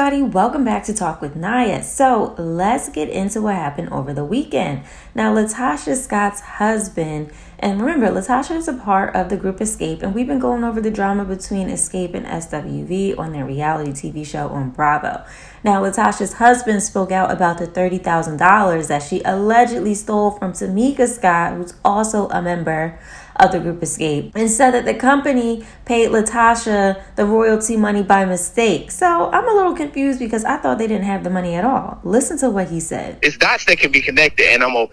everybody, welcome back to Talk with Nia. So let's get into what happened over the weekend. Now, Latasha Scott's husband, and remember, Latasha is a part of the group Escape, and we've been going over the drama between Escape and SWV on their reality TV show on Bravo. Now, Latasha's husband spoke out about the $30,000 that she allegedly stole from Tamika Scott, who's also a member of the group Escape, and said that the company paid Latasha the royalty money by mistake. So I'm a little confused because I thought they didn't have the money at all. Listen to what he said. It's dots that can be connected, and I'm gonna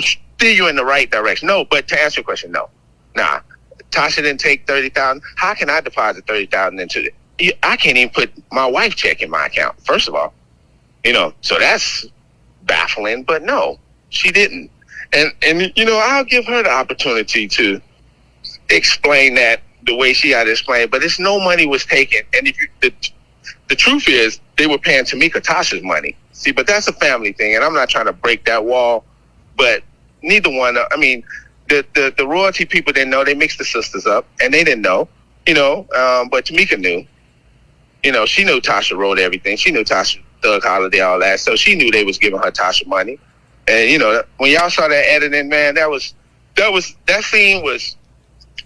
steer you in the right direction. No, but to answer your question, no. Nah. Tasha didn't take $30,000. How can I deposit $30,000 into it? I can't even put my wife's check in my account, first of all. So that's baffling, but no, she didn't. And I'll give her the opportunity to explain that the way she had to explain. But it's no money was taken. And the truth is, they were paying Tamika Tasha's money. See, but that's a family thing, and I'm not trying to break that wall. But neither one. I mean, the royalty people didn't know. They mixed the sisters up, and they didn't know. But Tamika knew. She knew Tasha wrote everything. She knew Tasha Thug Holiday, all that. So she knew they was giving her Tasha money. And when y'all saw that editing, man, that scene was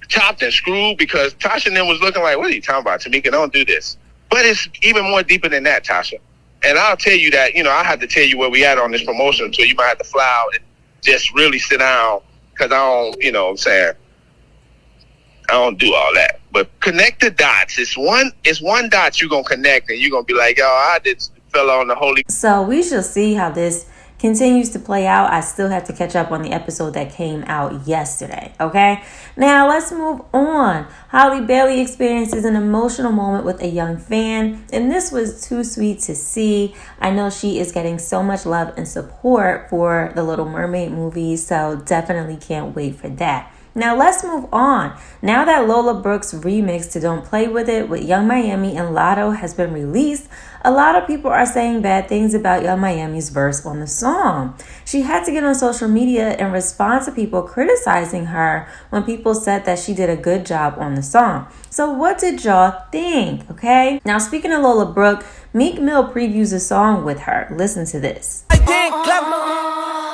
chopped and screwed because Tasha and them was looking like, what are you talking about, Tamika? Don't do this. But it's even more deeper than that, Tasha. And I'll tell you that, I have to tell you where we at on this promotion, so you might have to fly out and just really sit down because I don't do all that. But connect the dots. It's one dot you're gonna connect, and you're gonna be like, yo, I just fell on the holy. So we shall see how this continues to play out. I still have to catch up on the episode that came out yesterday. Okay, now let's move on. Halle Bailey experiences an emotional moment with a young fan, and this was too sweet to see. I know she is getting so much love and support for the Little Mermaid movie, so definitely can't wait for that. Now let's move on. Now that Lola Brooke's remix to Don't Play With It with Young Miami and Lotto has been released, a lot of people are saying bad things about Young Miami's verse on the song. She had to get on social media and respond to people criticizing her when people said that she did a good job on the song. So what did y'all think? Okay. Now speaking of Lola Brooke, Meek Mill previews a song with her. Listen to this.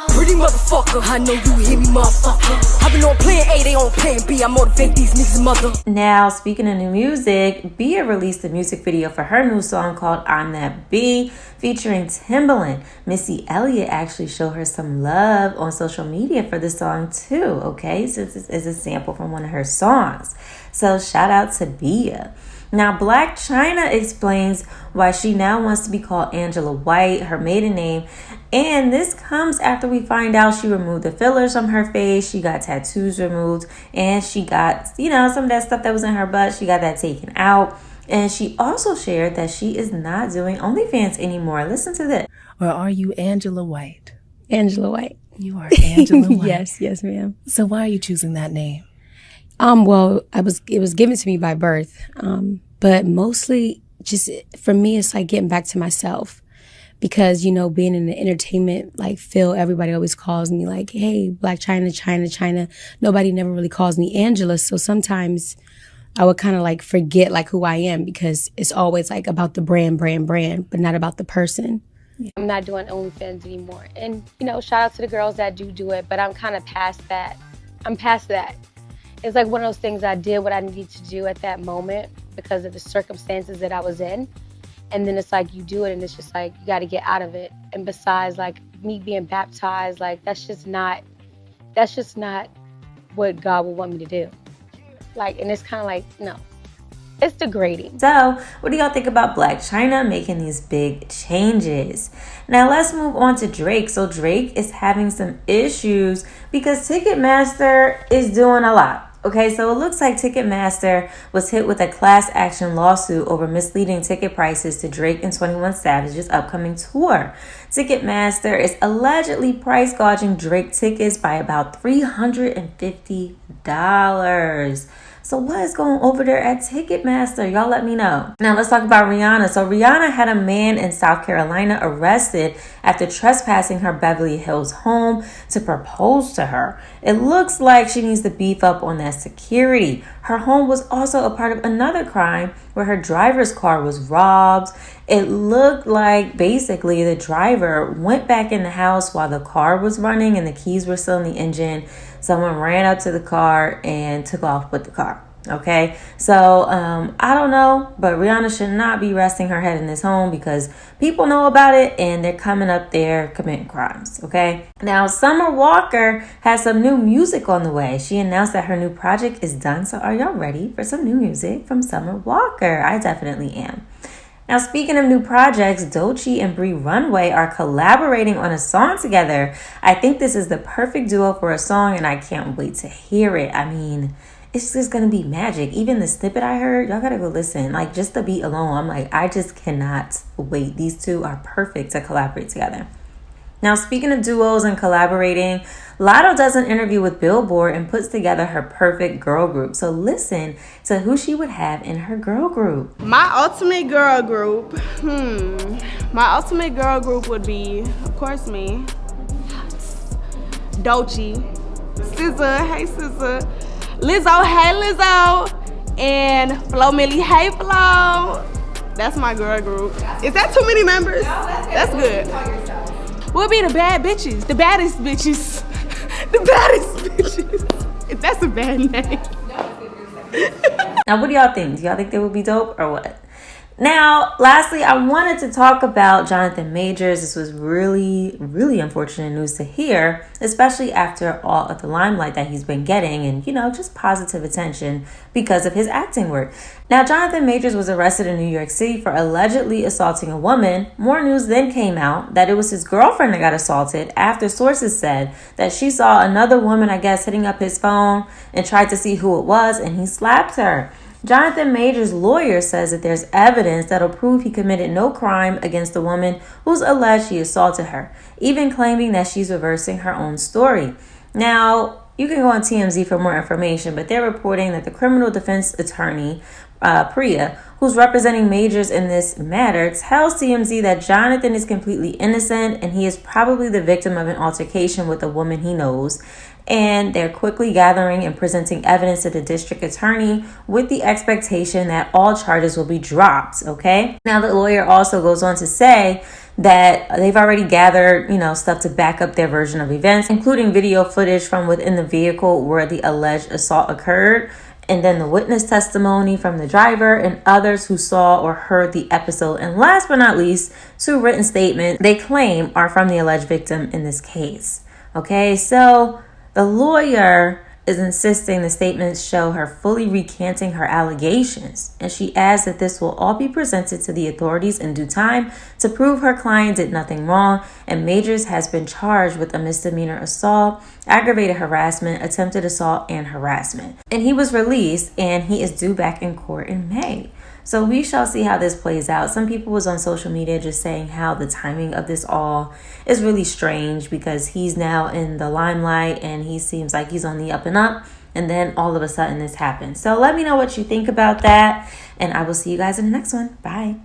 Pretty motherfucker, I know you hear me, motherfucker. I've been on plan A, they on plan B. I motivate these niggas, mother. Now, speaking of new music, Bia released a music video for her new song called I'm That B, featuring Timbaland. Missy Elliott actually showed her some love on social media for the song too, okay? Since this is a sample from one of her songs. So shout out to Bia. Now, Black China explains why she now wants to be called Angela White, her maiden name. And this comes after we find out she removed the fillers from her face. She got tattoos removed. And she got, some of that stuff that was in her butt. She got that taken out. And she also shared that she is not doing OnlyFans anymore. Listen to this. Or are you Angela White? Angela White. You are Angela White. Yes, ma'am. So why are you choosing that name? Well, it was given to me by birth. But mostly just for me, it's like getting back to myself because, being in the entertainment, field, everybody always calls me like, hey, Black China, China. Nobody never really calls me Angela. So sometimes I would kind of forget who I am because it's always about the brand, but not about the person. I'm not doing OnlyFans anymore. And, shout out to the girls that do it, but I'm kind of past that. It's one of those things I did what I needed to do at that moment because of the circumstances that I was in. And then it's you do it and it's just you got to get out of it. And besides me being baptized, that's just not what God would want me to do. And it's kind of no, it's degrading. So what do y'all think about Black China making these big changes? Now let's move on to Drake. So Drake is having some issues because Ticketmaster is doing a lot. Okay, so it looks like Ticketmaster was hit with a class action lawsuit over misleading ticket prices to Drake and 21 Savage's upcoming tour. Ticketmaster is allegedly price gouging Drake tickets by about $350. So what is going over there at Ticketmaster? Y'all let me know. Now let's talk about Rihanna. So Rihanna had a man in South Carolina arrested after trespassing her Beverly Hills home to propose to her. It looks like she needs to beef up on that security. Her home was also a part of another crime where her driver's car was robbed. It looked like basically the driver went back in the house while the car was running and the keys were still in the engine. Someone ran up to the car and took off with the car. Okay, so I don't know, but Rihanna should not be resting her head in this home because people know about it and they're coming up there committing crimes. Okay, now Summer Walker has some new music on the way. She announced that her new project is done. So are y'all ready for some new music from Summer Walker? I definitely am. Now, speaking of new projects, Doechii and Bree Runway are collaborating on a song together. I think this is the perfect duo for a song and I can't wait to hear it. I mean, it's just going to be magic. Even the snippet I heard, y'all got to go listen. Like, just the beat alone, I'm like, I just cannot wait. These two are perfect to collaborate together. Now, speaking of duos and collaborating, Lotto does an interview with Billboard and puts together her perfect girl group. So listen to who she would have in her girl group. My ultimate girl group, my ultimate girl group would be, of course, me, Doechii, SZA, hey SZA, Lizzo, hey Lizzo, and Flo Milli, hey Flo. That's my girl group. Is that too many members? No, that's good. We'll be the bad bitches, the baddest bitches, the baddest bitches. That's a bad name. Now, what do y'all think? Do y'all think they would be dope or what? Now, lastly, I wanted to talk about Jonathan Majors. This was really, really unfortunate news to hear, especially after all of the limelight that he's been getting and, just positive attention because of his acting work. Now, Jonathan Majors was arrested in New York City for allegedly assaulting a woman. More news then came out that it was his girlfriend that got assaulted after sources said that she saw another woman, I guess, hitting up his phone and tried to see who it was, and he slapped her. Jonathan Majors' lawyer says that there's evidence that'll prove he committed no crime against the woman who's alleged he assaulted her, even claiming that she's reversing her own story. Now, you can go on TMZ for more information, but they're reporting that the criminal defense attorney, Priya, who's representing Majors in this matter, tells TMZ that Jonathan is completely innocent and he is probably the victim of an altercation with a woman he knows. And they're quickly gathering and presenting evidence to the district attorney with the expectation that all charges will be dropped, okay? Now, the lawyer also goes on to say that they've already gathered, stuff to back up their version of events, including video footage from within the vehicle where the alleged assault occurred, and then the witness testimony from the driver and others who saw or heard the episode. And last but not least, 2 written statements they claim are from the alleged victim in this case, okay? So the lawyer is insisting the statements show her fully recanting her allegations, and she adds that this will all be presented to the authorities in due time to prove her client did nothing wrong, and Majors has been charged with a misdemeanor assault, aggravated harassment, attempted assault, and harassment. And he was released, and he is due back in court in May. So we shall see how this plays out. Some people was on social media just saying how the timing of this all is really strange because he's now in the limelight and he seems like he's on the up and up. And then all of a sudden this happens. So let me know what you think about that. And I will see you guys in the next one. Bye.